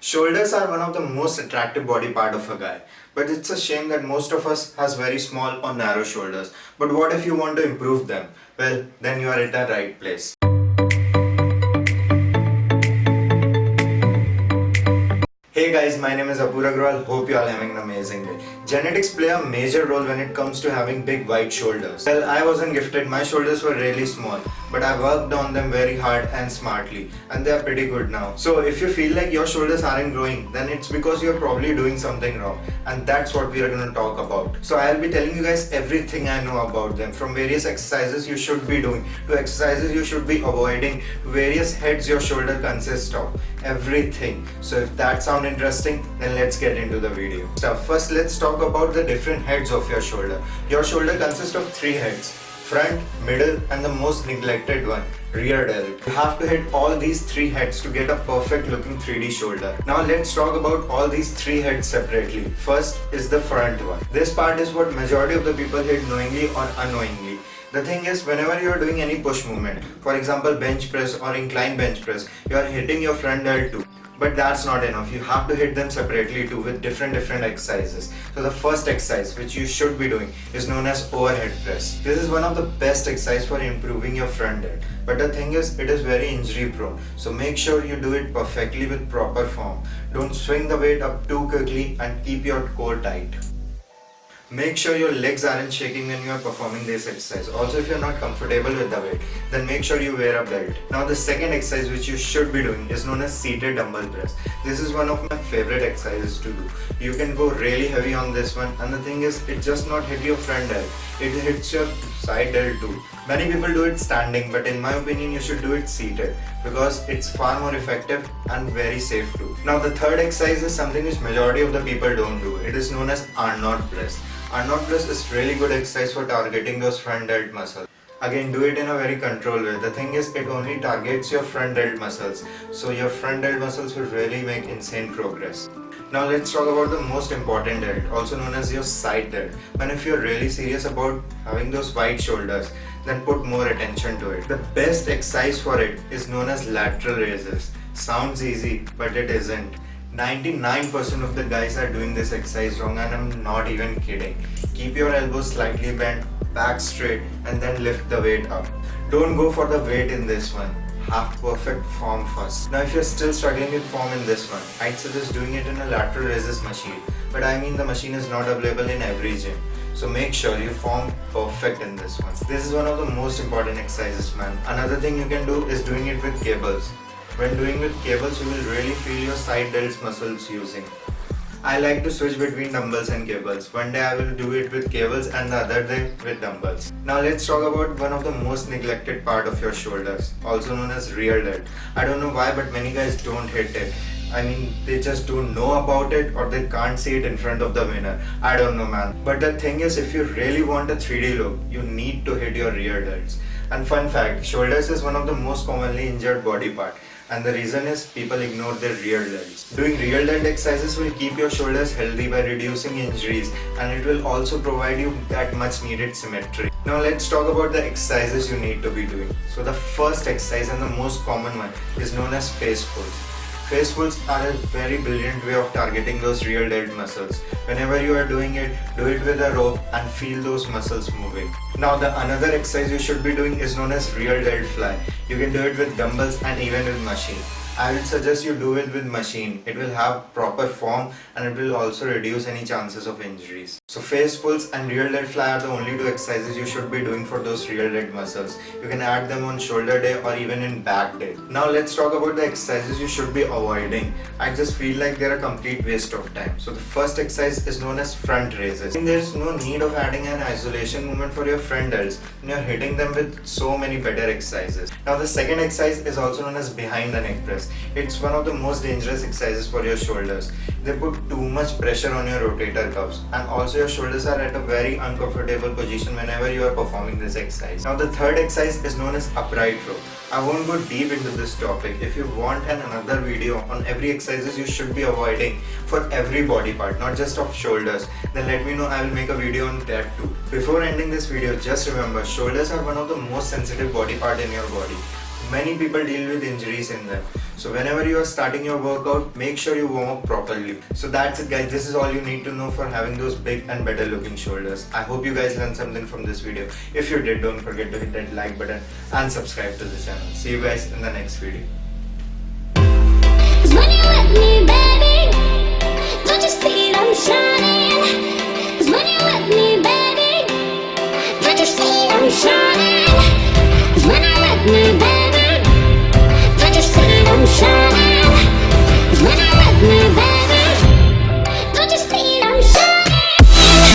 Shoulders are one of the most attractive body part of a guy, but it's a shame that most of us has very small or narrow shoulders. But what if you want to improve them? Well, then you are at the right place. Hey guys, my name is APOORV AGARWAL. Hope you all having an amazing day. Genetics play a major role when it comes to having big wide shoulders. Well, I wasn't gifted, my shoulders were really small, but I worked on them very hard and smartly, and they are pretty good now. So if you feel like your shoulders aren't growing, then it's because you're probably doing something wrong, and that's what we are going to talk about. So I'll be telling you guys everything I know about them, from various exercises you should be doing to exercises you should be avoiding, to various heads your shoulder consists of, everything. So if that sounds interesting, then let's get into the video. So first, let's talk about the different heads of your shoulder. Your shoulder consists of 3 heads: front, middle, and the most neglected one, rear delt. You have to hit all these 3 heads to get a perfect looking 3D shoulder. Now let's talk about all these 3 heads separately. First is the front one. This part is what majority of the people hit knowingly or unknowingly. The thing is, whenever you are doing any push movement, for example bench press or incline bench press, you are hitting your front delt too. But that's not enough. You have to hit them separately too with different exercises. So the first exercise which you should be doing is known as overhead press. This is one of the best exercises for improving your front delt. But the thing is, it is very injury prone. So make sure you do it perfectly with proper form. Don't swing the weight up too quickly and keep your core tight. Make sure your legs aren't shaking when you are performing this exercise. Also, if you're not comfortable with the weight, then make sure you wear a belt. Now the second exercise which you should be doing is known as seated dumbbell press. This is one of my favorite exercises to do. You can go really heavy on this one, and the thing is, it just not hit your front delt, it hits your side delt too. Many people do it standing, but in my opinion you should do it seated because it's far more effective and very safe too. Now the third exercise is something which majority of the people don't do. It is known as Arnold press. Arnold press is really good exercise for targeting those front delt muscles. Again, do it in a very controlled way. The thing is, it only targets your front delt muscles, so your front delt muscles will really make insane progress. Now let's talk about the most important delt, also known as your side delt. And if you're really serious about having those wide shoulders, then put more attention to it. The best exercise for it is known as lateral raises. Sounds easy, but it isn't. 99% of the guys are doing this exercise wrong, and I'm not even kidding. Keep your elbows slightly bent, back straight, and then lift the weight up. Don't go for the weight in this one. Have perfect form first. Now if you're still struggling with form in this one, I'd suggest doing it in a lateral raises machine. But I mean, the machine is not available in every gym. So make sure you form perfect in this one. This is one of the most important exercises, man. Another thing you can do is doing it with cables. When doing with cables, you will really feel your side delts muscles using. I like to switch between dumbbells and cables. One day I will do it with cables and the other day with dumbbells. Now let's talk about one of the most neglected part of your shoulders, also known as rear delt. I don't know why, but many guys don't hit it. I mean, they just don't know about it, or they can't see it in front of the winner. I don't know, man. But the thing is, if you really want a 3D look, you need to hit your rear delts. And fun fact, shoulders is one of the most commonly injured body part. And the reason is people ignore their rear delts. Doing rear delt exercises will keep your shoulders healthy by reducing injuries, and it will also provide you that much needed symmetry. Now let's talk about the exercises you need to be doing. So the first exercise and the most common one is known as face pulls. Face pulls are a very brilliant way of targeting those rear delt muscles. Whenever you are doing it, do it with a rope and feel those muscles moving. Now the another exercise you should be doing is known as rear delt fly. You can do it with dumbbells and even with machine. I would suggest you do it with machine. It will have proper form and it will also reduce any chances of injuries. So face pulls and rear delt fly are the only 2 exercises you should be doing for those rear delt muscles. You can add them on shoulder day or even in back day. Now let's talk about the exercises you should be avoiding. I just feel like they're a complete waste of time. So the first exercise is known as front raises. There's no need of adding an isolation movement for your front delts when you're hitting them with so many better exercises. Now the second exercise is also known as behind the neck press. It's one of the most dangerous exercises for your shoulders. They put too much pressure on your rotator cuffs, and also your shoulders are at a very uncomfortable position whenever you are performing this exercise. Now the third exercise is known as upright row. I won't go deep into this topic. If you want another video on every exercises you should be avoiding for every body part, not just of shoulders, then let me know. I will make a video on that too. Before ending this video, just remember, shoulders are one of the most sensitive body part in your body. many people deal with injuries in them. So whenever you are starting your workout, make sure you warm up properly. So that's it guys, this is all you need to know for having those big and better looking shoulders. I hope you guys learned something from this video. If you did, don't forget to hit that like button and subscribe to the channel. See you guys in the next video.